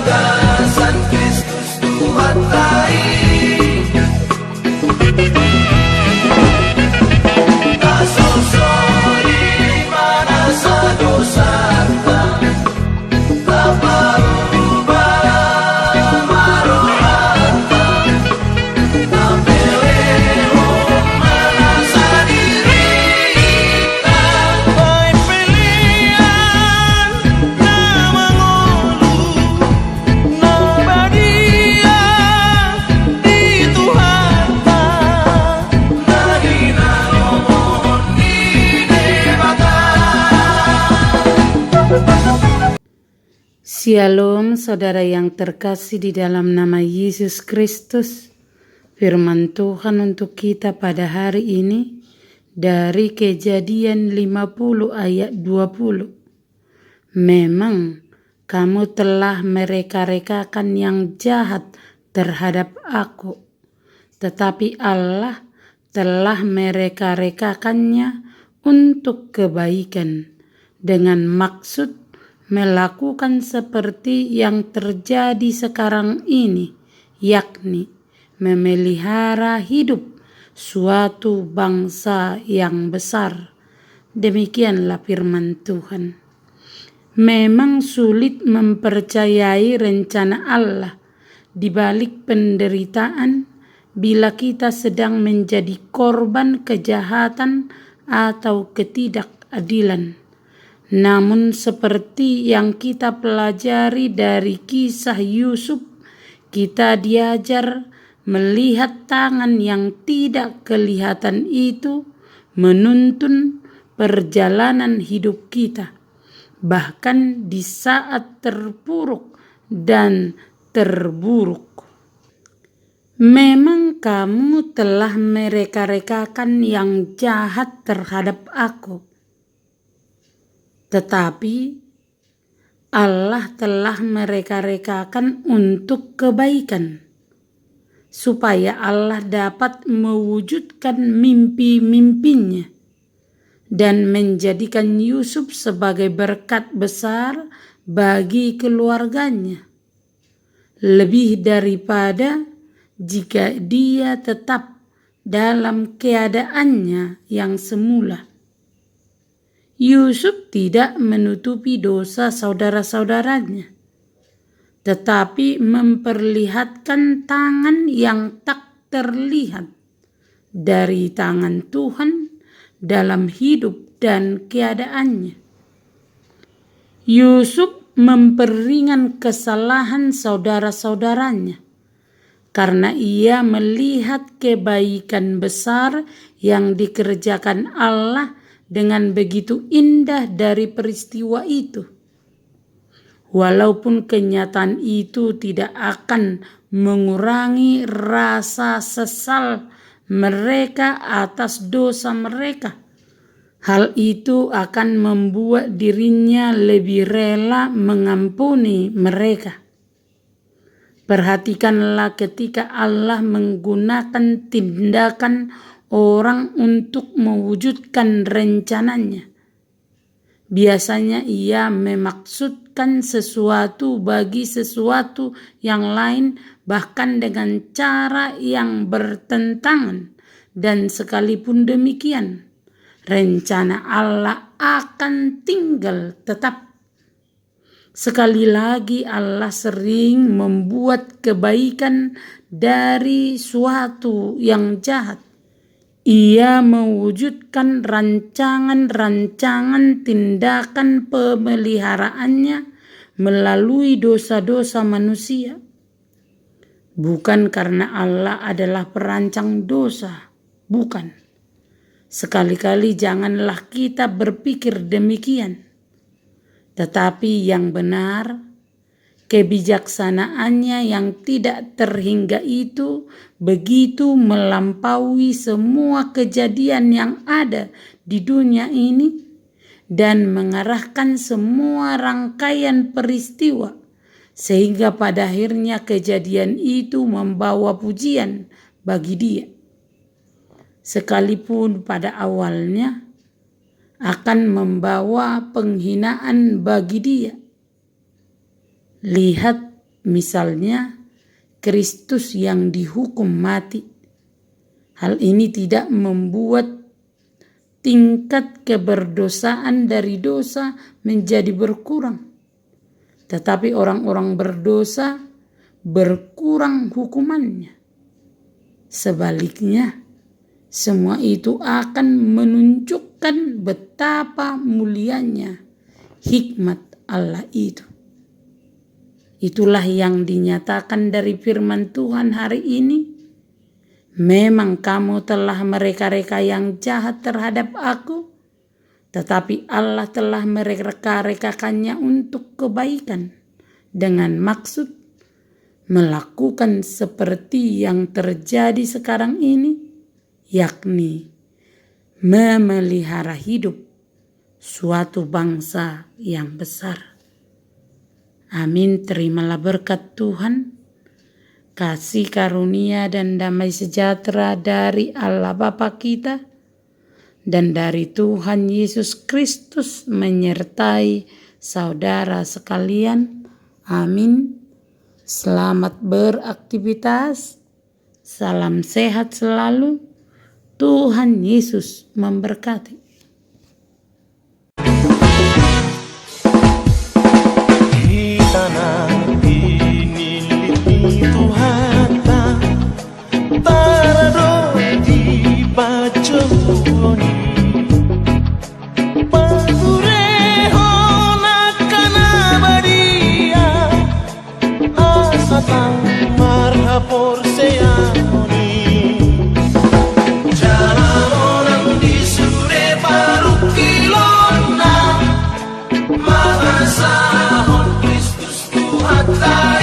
gagasan Kristus Tuhan lain. Tak sosori mana sadosa tak berubah marohata tak peleho merasa diri tak baik pilihan na mangulu na badia di Tuhan na ginalomohon di debata. Shalom saudara yang terkasih di dalam nama Yesus Kristus. Firman Tuhan untuk kita pada hari ini dari Kejadian 50 ayat 20. Memang kamu telah mereka-rekakan yang jahat terhadap aku, tetapi Allah telah mereka-rekakannya untuk kebaikan dengan maksud melakukan seperti yang terjadi sekarang ini, yakni memelihara hidup suatu bangsa yang besar. Demikianlah firman Tuhan. Memang sulit mempercayai rencana Allah di balik penderitaan bila kita sedang menjadi korban kejahatan atau ketidakadilan. Namun seperti yang kita pelajari dari kisah Yusuf, kita diajar melihat tangan yang tidak kelihatan itu menuntun perjalanan hidup kita, bahkan di saat terpuruk dan terburuk. Memang kamu telah mereka-rekakan yang jahat terhadap aku, tetapi Allah telah mereka-rekakan untuk kebaikan, supaya Allah dapat mewujudkan mimpi-mimpinya dan menjadikan Yusuf sebagai berkat besar bagi keluarganya, lebih daripada jika dia tetap dalam keadaannya yang semula. Yusuf tidak menutupi dosa saudara-saudaranya, tetapi memperlihatkan tangan yang tak terlihat dari tangan Tuhan dalam hidup dan keadaannya. Yusuf memperingan kesalahan saudara-saudaranya karena ia melihat kebaikan besar yang dikerjakan Allah dengan begitu indah dari peristiwa itu. Walaupun kenyataan itu tidak akan mengurangi rasa sesal mereka atas dosa mereka, hal itu akan membuat dirinya lebih rela mengampuni mereka. Perhatikanlah ketika Allah menggunakan tindakan orang untuk mewujudkan rencananya. Biasanya ia memaksudkan sesuatu bagi sesuatu yang lain, bahkan dengan cara yang bertentangan. Dan sekalipun demikian, rencana Allah akan tinggal tetap. Sekali lagi Allah sering membuat kebaikan dari suatu yang jahat. Ia mewujudkan rancangan-rancangan tindakan pemeliharaannya melalui dosa-dosa manusia. Bukan karena Allah adalah perancang dosa, bukan. Sekali-kali janganlah kita berpikir demikian. Tetapi yang benar, kebijaksanaannya yang tidak terhingga itu begitu melampaui semua kejadian yang ada di dunia ini dan mengarahkan semua rangkaian peristiwa, sehingga pada akhirnya kejadian itu membawa pujian bagi Dia, sekalipun pada awalnya akan membawa penghinaan bagi Dia. Lihat misalnya Kristus yang dihukum mati. Hal ini tidak membuat tingkat keberdosaan dari dosa menjadi berkurang. Tetapi orang-orang berdosa berkurang hukumannya. Sebaliknya, semua itu akan menunjukkan betapa mulianya hikmat Allah itu. Itulah yang dinyatakan dari firman Tuhan hari ini. Memang kamu telah mereka-reka yang jahat terhadap aku, tetapi Allah telah mereka-rekakannya untuk kebaikan dengan maksud melakukan seperti yang terjadi sekarang ini, yakni memelihara hidup suatu bangsa yang besar. Amin. Terimalah berkat Tuhan, kasih karunia dan damai sejahtera dari Allah Bapa kita dan dari Tuhan Yesus Kristus menyertai saudara sekalian. Amin. Selamat beraktivitas. Salam sehat selalu. Tuhan Yesus memberkati. Kita inili Tuhan tarado di baconi padureho nakana badia asatang marhapor seani jalan orang di sure parukilona Malasahon Kristus Tuhan.